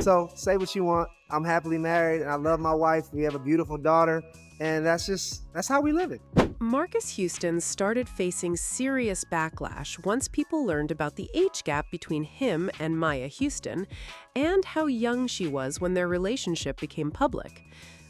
So say what you want. I'm happily married and I love my wife. We have a beautiful daughter. And that's how we live it. Marques Houston started facing serious backlash once people learned about the age gap between him and Maya Houston and how young she was when their relationship became public.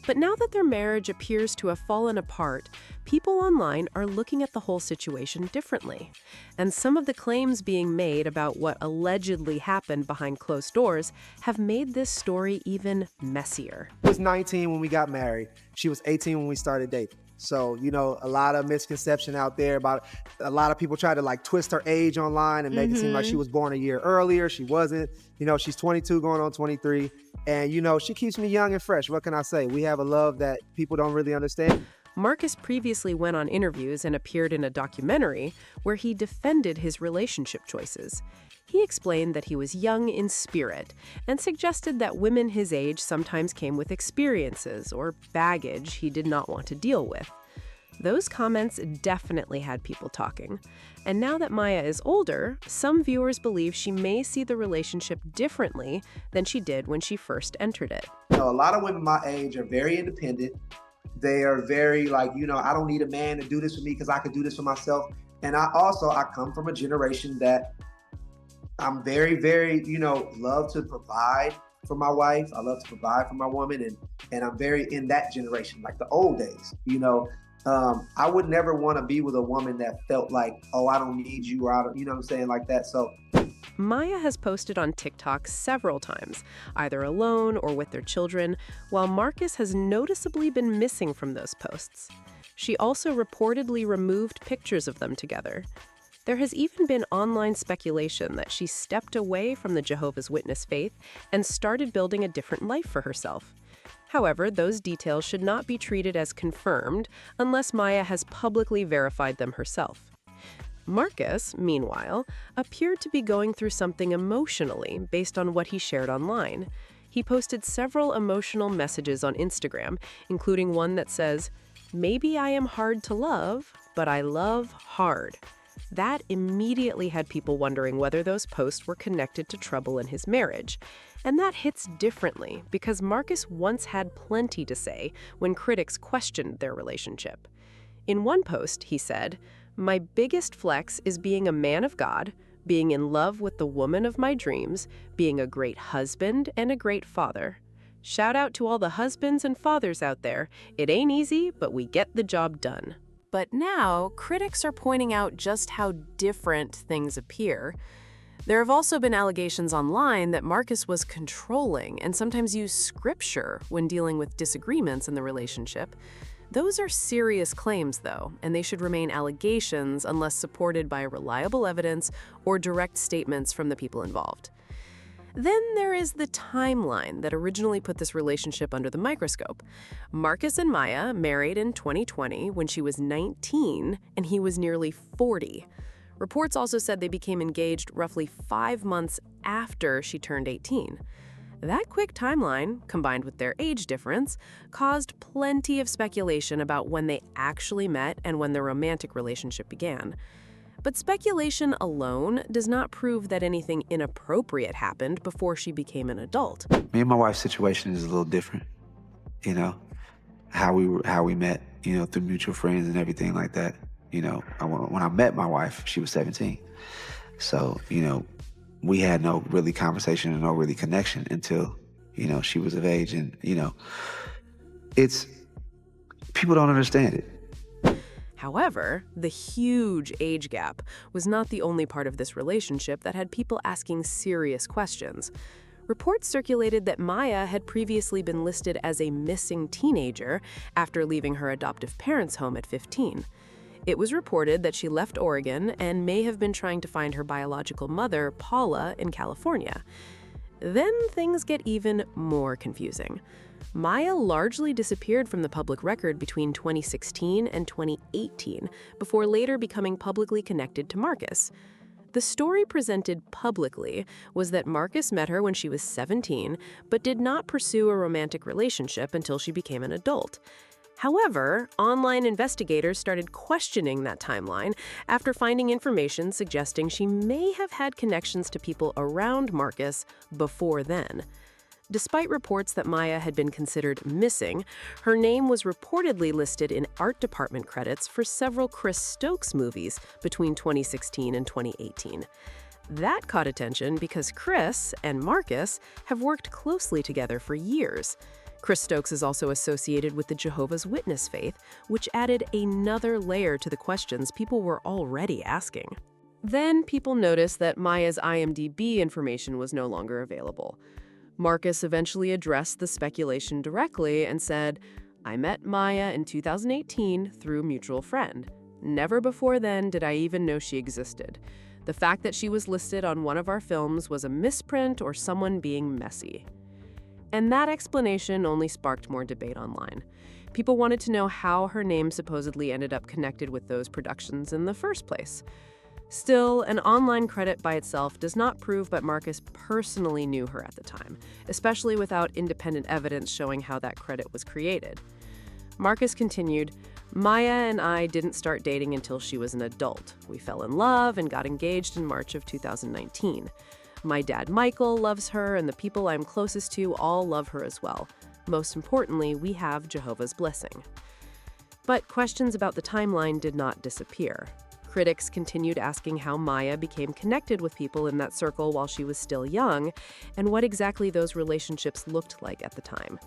But now that their marriage appears to have fallen apart, people online are looking at the whole situation differently. And some of the claims being made about what allegedly happened behind closed doors have made this story even messier. I was 19 when we got married. She was 18 when we started dating. So, a lot of misconception out there about a lot of people try to twist her age online and make it seem like she was born a year earlier. She wasn't. She's 22 going on 23. And, she keeps me young and fresh. What can I say? We have a love that people don't really understand. Marques previously went on interviews and appeared in a documentary where he defended his relationship choices. He explained that he was young in spirit and suggested that women his age sometimes came with experiences or baggage he did not want to deal with. Those comments definitely had people talking. And now that Maya is older, some viewers believe she may see the relationship differently than she did when she first entered it. A lot of women my age are very independent. They are very I don't need a man to do this for me because I can do this for myself. And I come from a generation that I'm very, very, love to provide for my wife. I love to provide for my woman. And I'm very in that generation, like the old days, I would never want to be with a woman that felt like, oh, I don't need you, or I don't, what I'm saying, like that. So Maya has posted on TikTok several times, either alone or with their children, while Marques has noticeably been missing from those posts. She also reportedly removed pictures of them together. There has even been online speculation that she stepped away from the Jehovah's Witness faith and started building a different life for herself. However, those details should not be treated as confirmed unless Maya has publicly verified them herself. Marques, meanwhile, appeared to be going through something emotionally based on what he shared online. He posted several emotional messages on Instagram, including one that says, "Maybe I am hard to love, but I love hard." That immediately had people wondering whether those posts were connected to trouble in his marriage. And that hits differently because Marques once had plenty to say when critics questioned their relationship. In one post, he said, "My biggest flex is being a man of God, being in love with the woman of my dreams, being a great husband and a great father. Shout out to all the husbands and fathers out there. It ain't easy, but we get the job done." But now, critics are pointing out just how different things appear. There have also been allegations online that Marques was controlling and sometimes used scripture when dealing with disagreements in the relationship. Those are serious claims, though, and they should remain allegations unless supported by reliable evidence or direct statements from the people involved. Then there is the timeline that originally put this relationship under the microscope. Marques and Maya married in 2020 when she was 19 and he was nearly 40. Reports also said they became engaged roughly 5 months after she turned 18. That quick timeline, combined with their age difference, caused plenty of speculation about when they actually met and when their romantic relationship began. But speculation alone does not prove that anything inappropriate happened before she became an adult. Me and my wife's situation is a little different, how we met, through mutual friends and everything like that. When I met my wife, she was 17. So, we had no really conversation and no really connection until, she was of age. And, people don't understand it. However, the huge age gap was not the only part of this relationship that had people asking serious questions. Reports circulated that Maya had previously been listed as a missing teenager after leaving her adoptive parents' home at 15. It was reported that she left Oregon and may have been trying to find her biological mother, Paula, in California. Then things get even more confusing. Maya largely disappeared from the public record between 2016 and 2018, before later becoming publicly connected to Marques. The story presented publicly was that Marques met her when she was 17, but did not pursue a romantic relationship until she became an adult. However, online investigators started questioning that timeline after finding information suggesting she may have had connections to people around Marques before then. Despite reports that Maya had been considered missing, her name was reportedly listed in art department credits for several Chris Stokes movies between 2016 and 2018. That caught attention because Chris and Marques have worked closely together for years. Chris Stokes is also associated with the Jehovah's Witness faith, which added another layer to the questions people were already asking. Then people noticed that Maya's IMDb information was no longer available. Marques eventually addressed the speculation directly and said, "I met Maya in 2018 through a mutual friend. Never before then did I even know she existed. The fact that she was listed on one of our films was a misprint or someone being messy." And that explanation only sparked more debate online. People wanted to know how her name supposedly ended up connected with those productions in the first place. Still, an online credit by itself does not prove that Marques personally knew her at the time, especially without independent evidence showing how that credit was created. Marques continued, "Maya and I didn't start dating until she was an adult. We fell in love and got engaged in March of 2019. My dad, Michael, loves her, and the people I'm closest to all love her as well. Most importantly, we have Jehovah's blessing." But questions about the timeline did not disappear. Critics continued asking how Maya became connected with people in that circle while she was still young, and what exactly those relationships looked like at the time.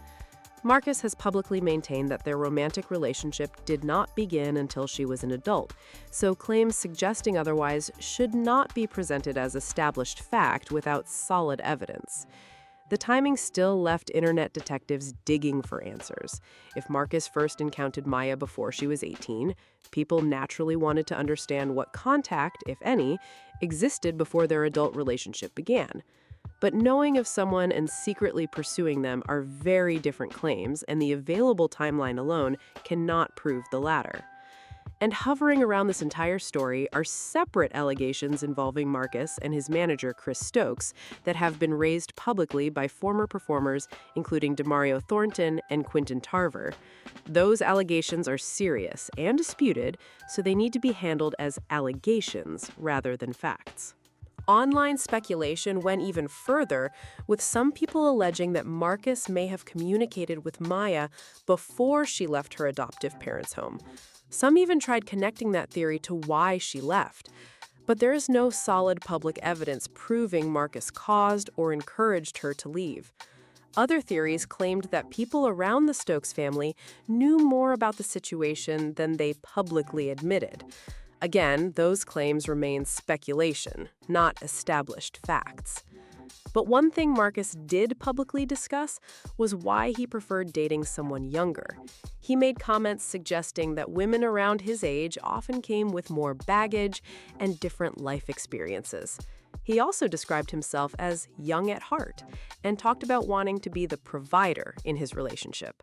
Marques has publicly maintained that their romantic relationship did not begin until she was an adult, so claims suggesting otherwise should not be presented as established fact without solid evidence. The timing still left internet detectives digging for answers. If Marques first encountered Maya before she was 18, people naturally wanted to understand what contact, if any, existed before their adult relationship began. But knowing of someone and secretly pursuing them are very different claims, and the available timeline alone cannot prove the latter. And hovering around this entire story are separate allegations involving Marques and his manager, Chris Stokes, that have been raised publicly by former performers, including Demario Thornton and Quentin Tarver. Those allegations are serious and disputed, so they need to be handled as allegations rather than facts. Online speculation went even further, with some people alleging that Marques may have communicated with Maya before she left her adoptive parents' home. Some even tried connecting that theory to why she left. But there is no solid public evidence proving Marques caused or encouraged her to leave. Other theories claimed that people around the Stokes family knew more about the situation than they publicly admitted. Again, those claims remain speculation, not established facts. But one thing Marques did publicly discuss was why he preferred dating someone younger. He made comments suggesting that women around his age often came with more baggage and different life experiences. He also described himself as young at heart and talked about wanting to be the provider in his relationship.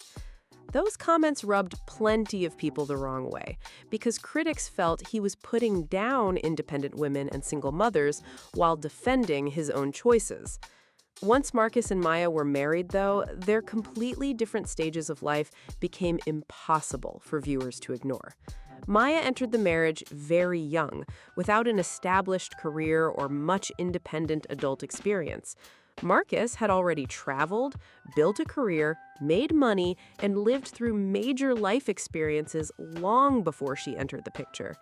Those comments rubbed plenty of people the wrong way because critics felt he was putting down independent women and single mothers while defending his own choices. Once Marques and Maya were married, though, their completely different stages of life became impossible for viewers to ignore. Maya entered the marriage very young, without an established career or much independent adult experience. Marques had already traveled, built a career, made money, and lived through major life experiences long before she entered the picture.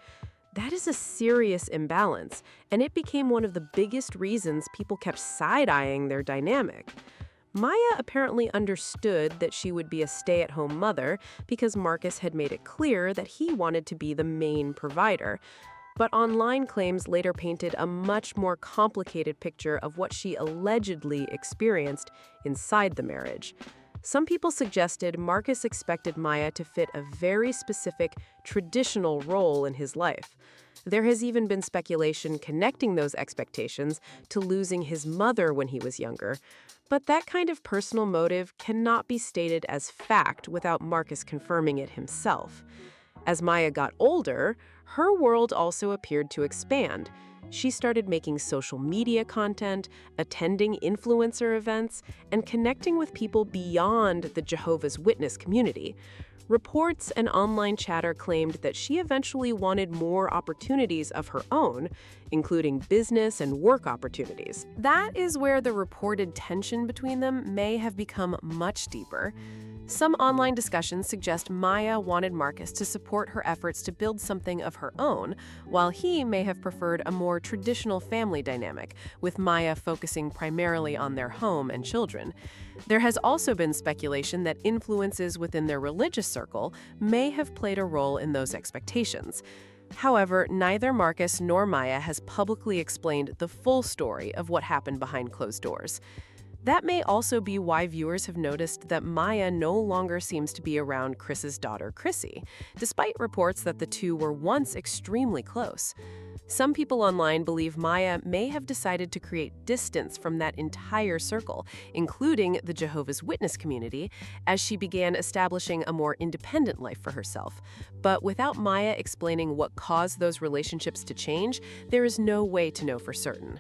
That is a serious imbalance, and it became one of the biggest reasons people kept side-eyeing their dynamic. Maya apparently understood that she would be a stay-at-home mother because Marques had made it clear that he wanted to be the main provider. But online claims later painted a much more complicated picture of what she allegedly experienced inside the marriage. Some people suggested Marques expected Maya to fit a very specific, traditional role in his life. There has even been speculation connecting those expectations to losing his mother when he was younger. But that kind of personal motive cannot be stated as fact without Marques confirming it himself. As Maya got older, her world also appeared to expand. She started making social media content, attending influencer events, and connecting with people beyond the Jehovah's Witness community. Reports and online chatter claimed that she eventually wanted more opportunities of her own, including business and work opportunities. That is where the reported tension between them may have become much deeper. Some online discussions suggest Maya wanted Marques to support her efforts to build something of her own, while he may have preferred a more traditional family dynamic, with Maya focusing primarily on their home and children. There has also been speculation that influences within their religious circle may have played a role in those expectations. However, neither Marques nor Maya has publicly explained the full story of what happened behind closed doors. That may also be why viewers have noticed that Maya no longer seems to be around Chris's daughter, Chrissy, despite reports that the two were once extremely close. Some people online believe Maya may have decided to create distance from that entire circle, including the Jehovah's Witness community, as she began establishing a more independent life for herself. But without Maya explaining what caused those relationships to change, there is no way to know for certain.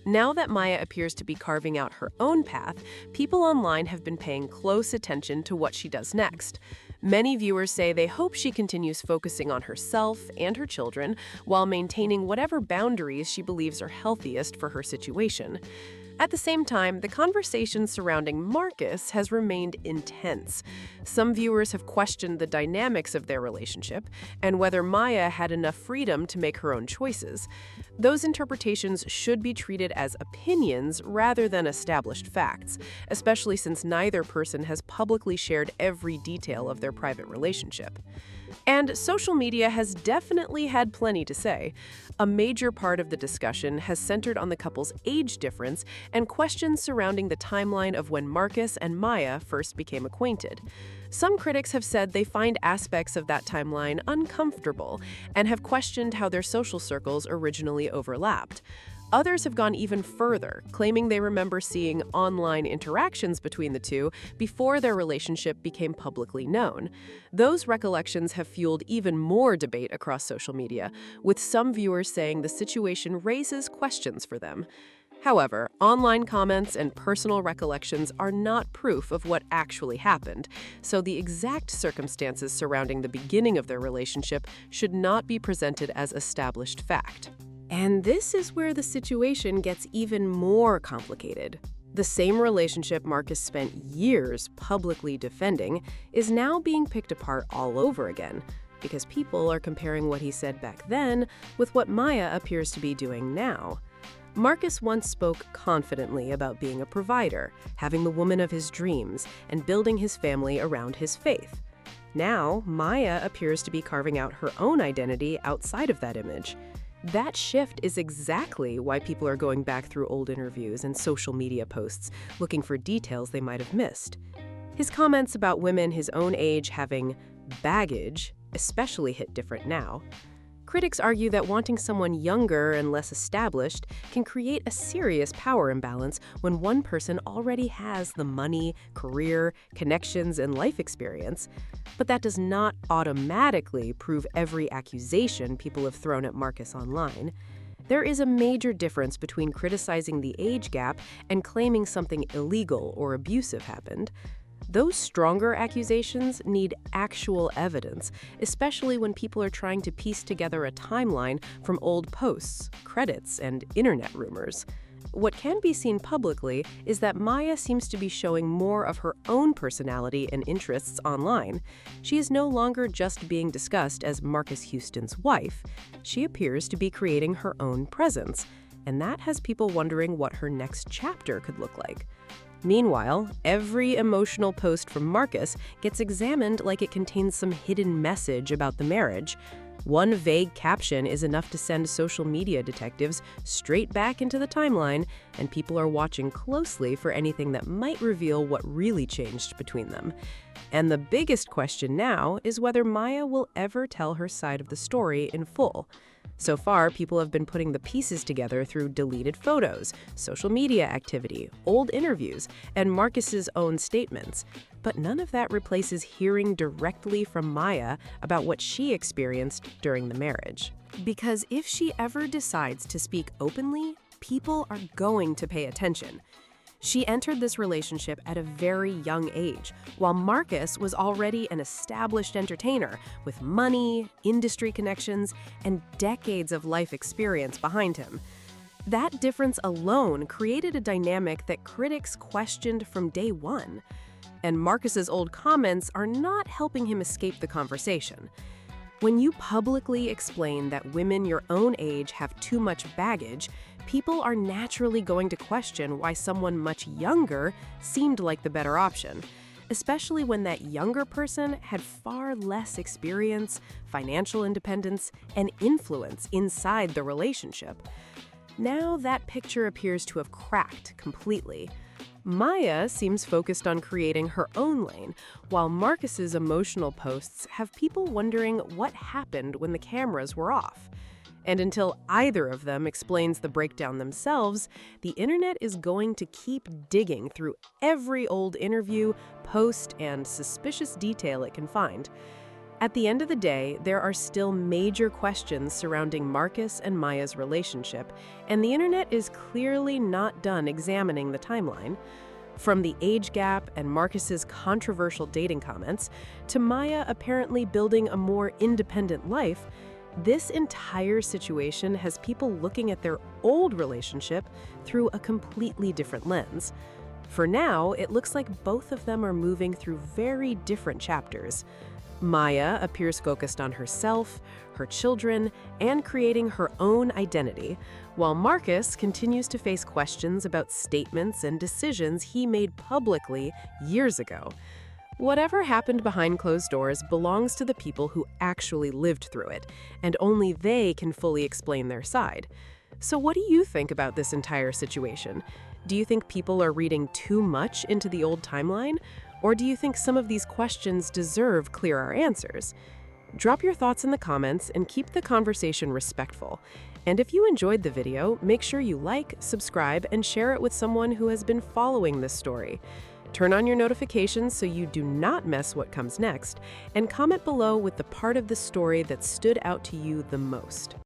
Now that Maya appears to be carving out her own path, people online have been paying close attention to what she does next. Many viewers say they hope she continues focusing on herself and her children while maintaining whatever boundaries she believes are healthiest for her situation. At the same time, the conversation surrounding Marques has remained intense. Some viewers have questioned the dynamics of their relationship and whether Maya had enough freedom to make her own choices. Those interpretations should be treated as opinions rather than established facts, especially since neither person has publicly shared every detail of their private relationship. And social media has definitely had plenty to say. A major part of the discussion has centered on the couple's age difference and questions surrounding the timeline of when Marques and Maya first became acquainted. Some critics have said they find aspects of that timeline uncomfortable and have questioned how their social circles originally overlapped. Others have gone even further, claiming they remember seeing online interactions between the two before their relationship became publicly known. Those recollections have fueled even more debate across social media, with some viewers saying the situation raises questions for them. However, online comments and personal recollections are not proof of what actually happened, so the exact circumstances surrounding the beginning of their relationship should not be presented as established fact. And this is where the situation gets even more complicated. The same relationship Marques spent years publicly defending is now being picked apart all over again, because people are comparing what he said back then with what Maya appears to be doing now. Marques once spoke confidently about being a provider, having the woman of his dreams, and building his family around his faith. Now, Maya appears to be carving out her own identity outside of that image. That shift is exactly why people are going back through old interviews and social media posts, looking for details they might have missed. His comments about women his own age having baggage especially hit different now. Critics argue that wanting someone younger and less established can create a serious power imbalance when one person already has the money, career, connections, and life experience. But that does not automatically prove every accusation people have thrown at Marques online. There is a major difference between criticizing the age gap and claiming something illegal or abusive happened. Those stronger accusations need actual evidence, especially when people are trying to piece together a timeline from old posts, credits, and internet rumors. What can be seen publicly is that Maya seems to be showing more of her own personality and interests online. She is no longer just being discussed as Marques Houston's wife. She appears to be creating her own presence, and that has people wondering what her next chapter could look like. Meanwhile, every emotional post from Marques gets examined like it contains some hidden message about the marriage. One vague caption is enough to send social media detectives straight back into the timeline, and people are watching closely for anything that might reveal what really changed between them. And the biggest question now is whether Maya will ever tell her side of the story in full. So far, people have been putting the pieces together through deleted photos, social media activity, old interviews, and Marques's own statements. But none of that replaces hearing directly from Maya about what she experienced during the marriage. Because if she ever decides to speak openly, people are going to pay attention. She entered this relationship at a very young age, while Marques was already an established entertainer with money, industry connections, and decades of life experience behind him. That difference alone created a dynamic that critics questioned from day one. And Marques's old comments are not helping him escape the conversation. When you publicly explain that women your own age have too much baggage, people are naturally going to question why someone much younger seemed like the better option, especially when that younger person had far less experience, financial independence, and influence inside the relationship. Now that picture appears to have cracked completely. Maya seems focused on creating her own lane, while Marques's emotional posts have people wondering what happened when the cameras were off. And until either of them explains the breakdown themselves, the internet is going to keep digging through every old interview, post, and suspicious detail it can find. At the end of the day, there are still major questions surrounding Marques and Maya's relationship, and the internet is clearly not done examining the timeline. From the age gap and Marques's controversial dating comments, to Maya apparently building a more independent life, this entire situation has people looking at their old relationship through a completely different lens. For now, it looks like both of them are moving through very different chapters. Maya appears focused on herself, her children, and creating her own identity, while Marques continues to face questions about statements and decisions he made publicly years ago. Whatever happened behind closed doors belongs to the people who actually lived through it, and only they can fully explain their side. So what do you think about this entire situation? Do you think people are reading too much into the old timeline? Or do you think some of these questions deserve clearer answers? Drop your thoughts in the comments and keep the conversation respectful. And if you enjoyed the video, make sure you like, subscribe, and share it with someone who has been following this story. Turn on your notifications so you do not miss what comes next, and comment below with the part of the story that stood out to you the most.